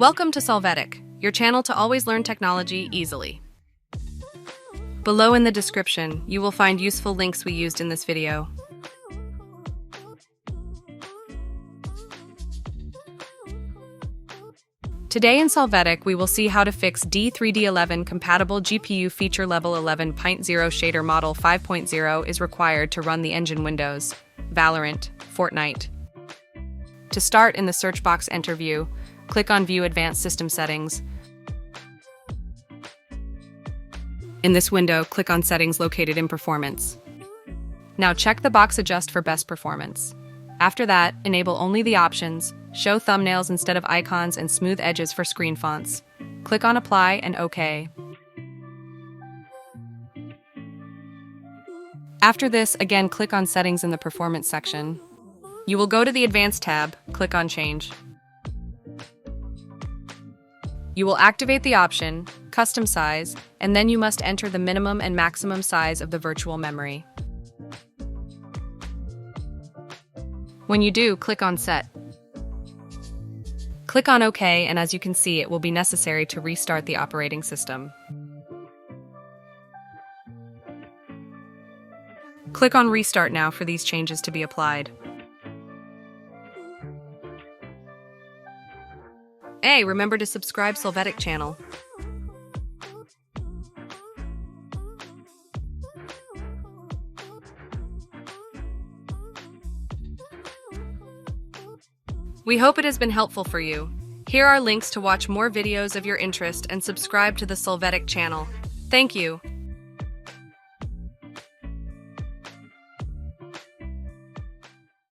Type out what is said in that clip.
Welcome to Solvetic, your channel to always learn technology easily. Below in the description, you will find useful links we used in this video. Today in Solvetic, we will see how to fix D3D11 compatible GPU feature level 11.0 shader model 5.0 is required to run the engine Windows, Valorant, Fortnite. To start, in the search box enter View, click on View Advanced System Settings. In this window, click on Settings located in Performance. Now check the box Adjust for best performance. After that, enable only the options, Show thumbnails instead of icons and smooth edges for screen fonts. Click on Apply and OK. After this, again click on Settings in the Performance section. You will go to the Advanced tab, click on Change. You will activate the option, Custom Size, and then you must enter the minimum and maximum size of the virtual memory. When you do, click on Set. Click on OK, and as you can see, it will be necessary to restart the operating system. Click on Restart now for these changes to be applied. Hey, remember to subscribe Solvetic channel. We hope it has been helpful for you. Here are links to watch more videos of your interest and subscribe to the Solvetic channel. Thank you.